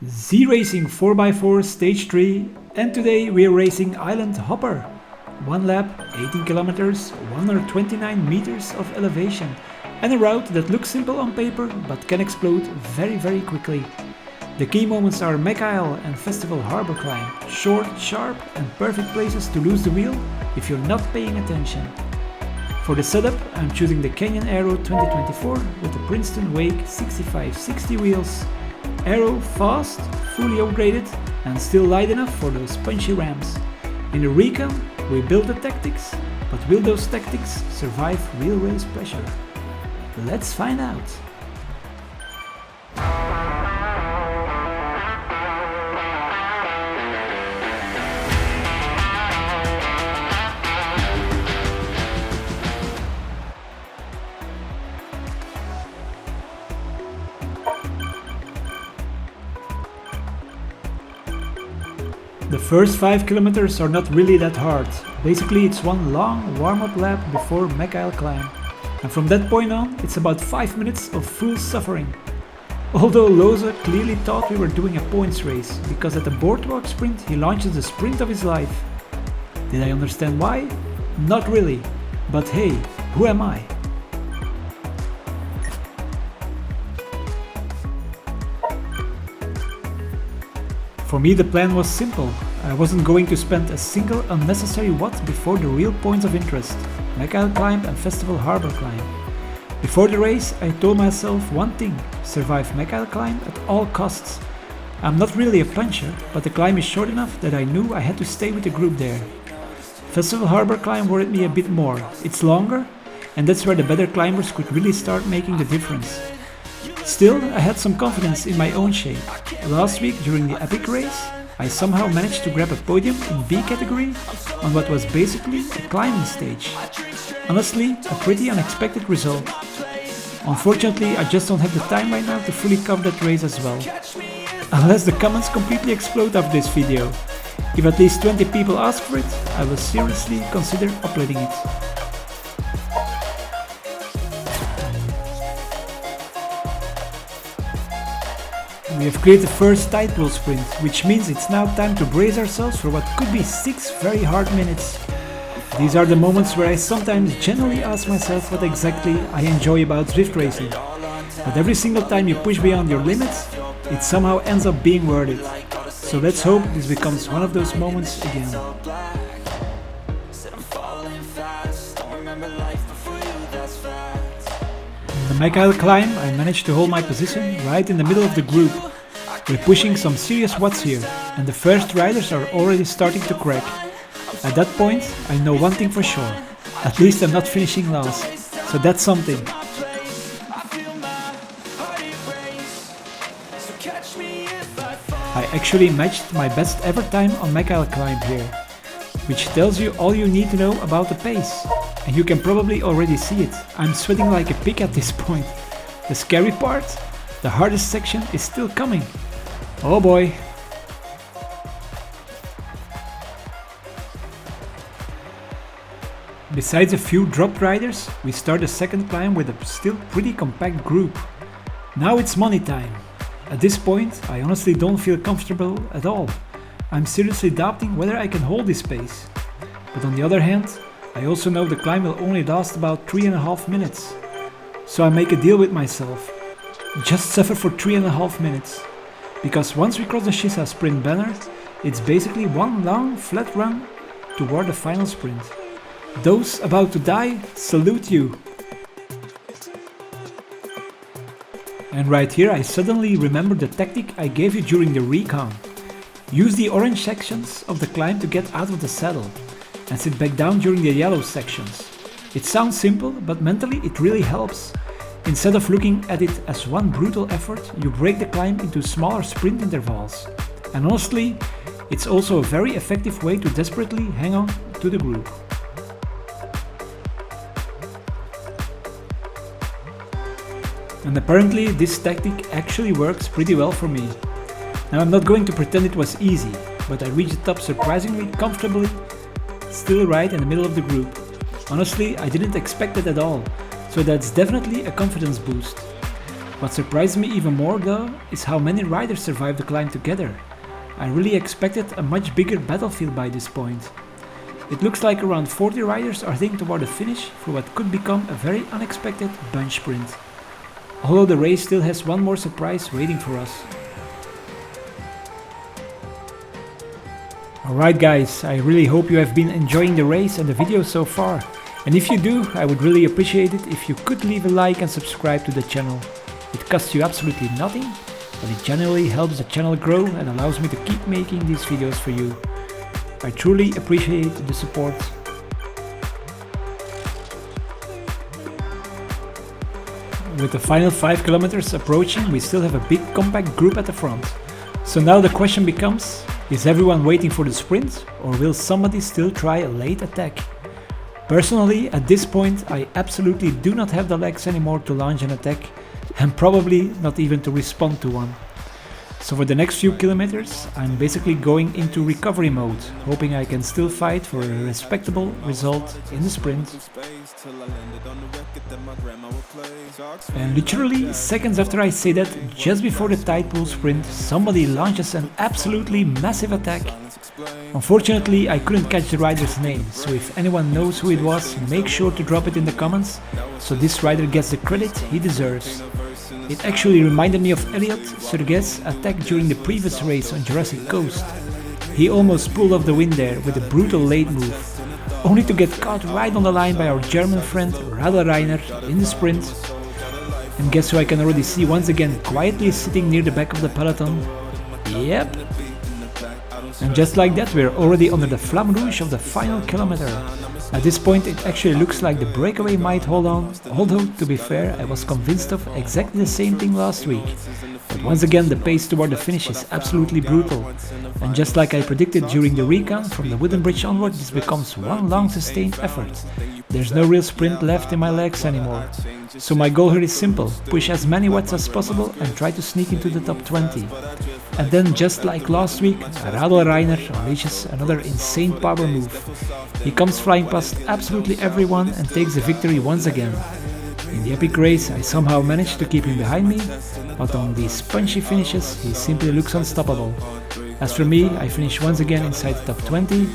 ZRacing 4x4 Stage 3, and today we are racing Island Hopper. One lap, 18 kilometers, 129 meters of elevation, and a route that looks simple on paper but can explode very quickly. The key moments are Mech and Festival Harbor Climb, short, sharp and perfect places to lose the wheel if you're not paying attention. For the setup, I'm choosing the Canyon Aeroad 2024 with the Princeton Wake 6560 wheels. Aero fast, fully upgraded and still light enough for those punchy ramps. In the recon, we build the tactics, but will those tactics survive real race pressure? Let's find out! The first 5 kilometers are not really that hard. Basically it's one long warm-up lap before Mech climb. And from that point on, it's about 5 minutes of full suffering. Although Loza clearly thought we were doing a points race, because at the boardwalk sprint he launches the sprint of his life. Did I understand why? Not really. But hey, who am I? For me the plan was simple. I wasn't going to spend a single unnecessary watt before the real points of interest, Mech climb and Festival Harbor climb. Before the race I told myself one thing: survive Mech climb at all costs. I'm not really a puncher, but the climb is short enough that I knew I had to stay with the group there. Festival Harbor climb worried me a bit more. It's longer, and that's where the better climbers could really start making the difference. Still, I had some confidence in my own shape. Last week during the epic race, I somehow managed to grab a podium in B category on what was basically a climbing stage. Honestly, a pretty unexpected result. Unfortunately, I just don't have the time right now to fully cover that race as well. Unless the comments completely explode after this video. If at least 20 people ask for it, I will seriously consider uploading it. We have cleared the first tightrope sprint, which means it's now time to brace ourselves for what could be 6 very hard minutes. These are the moments where I sometimes genuinely ask myself what exactly I enjoy about Zwift racing. But every single time you push beyond your limits, it somehow ends up being worth it. So let's hope this becomes one of those moments again. On the Mech climb, I managed to hold my position right in the middle of the group. We're pushing some serious watts here, and the first riders are already starting to crack. At that point, I know one thing for sure: at least I'm not finishing last, so that's something. I actually matched my best ever time on Mech climb here, which tells you all you need to know about the pace. And you can probably already see it. I'm sweating like a pig at this point. The scary part? The hardest section is still coming. Oh boy. Besides a few dropped riders, we start the second climb with a still pretty compact group. Now it's money time. At this point, I honestly don't feel comfortable at all. I'm seriously doubting whether I can hold this pace. But on the other hand, I also know the climb will only last about 3.5 minutes. So I make a deal with myself. Just suffer for 3.5 minutes. Because once we cross the Shisa sprint banner, it's basically one long flat run toward the final sprint. Those about to die, salute you! And right here I suddenly remember the tactic I gave you during the recon. Use the orange sections of the climb to get out of the saddle, and sit back down during the yellow sections. It sounds simple, but mentally it really helps. Instead of looking at it as one brutal effort, you break the climb into smaller sprint intervals. And honestly, it's also a very effective way to desperately hang on to the group. And apparently this tactic actually works pretty well for me. Now I'm not going to pretend it was easy, but I reached the top surprisingly comfortably, still right in the middle of the group. Honestly, I didn't expect it at all, so that's definitely a confidence boost. What surprised me even more though is how many riders survived the climb together. I really expected a much bigger battlefield by this point. It looks like around 40 riders are heading toward the finish for what could become a very unexpected bunch sprint. Although the race still has one more surprise waiting for us. Alright guys, I really hope you have been enjoying the race and the video so far. And if you do, I would really appreciate it if you could leave a like and subscribe to the channel. It costs you absolutely nothing, but it genuinely helps the channel grow and allows me to keep making these videos for you. I truly appreciate the support. With the final 5 kilometers approaching, we still have a big compact group at the front. So now the question becomes, is everyone waiting for the sprint, or will somebody still try a late attack? Personally, at this point, I absolutely do not have the legs anymore to launch an attack, and probably not even to respond to one. So for the next few kilometers, I'm basically going into recovery mode, hoping I can still fight for a respectable result in the sprint. And literally seconds after I say that, just before the tide pool sprint, somebody launches an absolutely massive attack. Unfortunately, I couldn't catch the rider's name, so if anyone knows who it was, make sure to drop it in the comments, so this rider gets the credit he deserves. It actually reminded me of Aeroad's attack during the previous race on Jurassic Coast. He almost pulled off the win there with a brutal late move, only to get caught right on the line by our German friend Rainer in the sprint. And guess who I can already see once again quietly sitting near the back of the peloton? Yep. And just like that, we're already under the flamme rouge of the final kilometer. At this point it actually looks like the breakaway might hold on, although to be fair I was convinced of exactly the same thing last week. But once again the pace toward the finish is absolutely brutal, and just like I predicted during the recon, from the wooden bridge onward this becomes one long sustained effort. There's no real sprint left in my legs anymore. So my goal here is simple, push as many watts as possible and try to sneak into the top 20. And then just like last week, Rainer unleashes another insane power move. He comes flying past absolutely everyone and takes the victory once again. In the epic race I somehow managed to keep him behind me, but on these punchy finishes he simply looks unstoppable. As for me, I finished once again inside the top 20,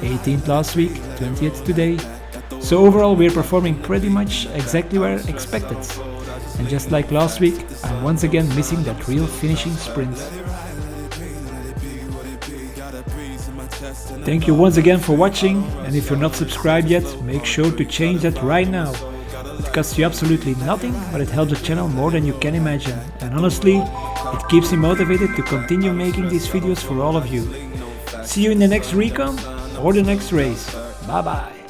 18th last week, 20th today. So overall we're performing pretty much exactly where expected. And just like last week, I'm once again missing that real finishing sprint. Thank you once again for watching, and if you're not subscribed yet, make sure to change that right now. It costs you absolutely nothing, but it helps the channel more than you can imagine. And honestly, it keeps me motivated to continue making these videos for all of you. See you in the next recon or the next race. Bye bye.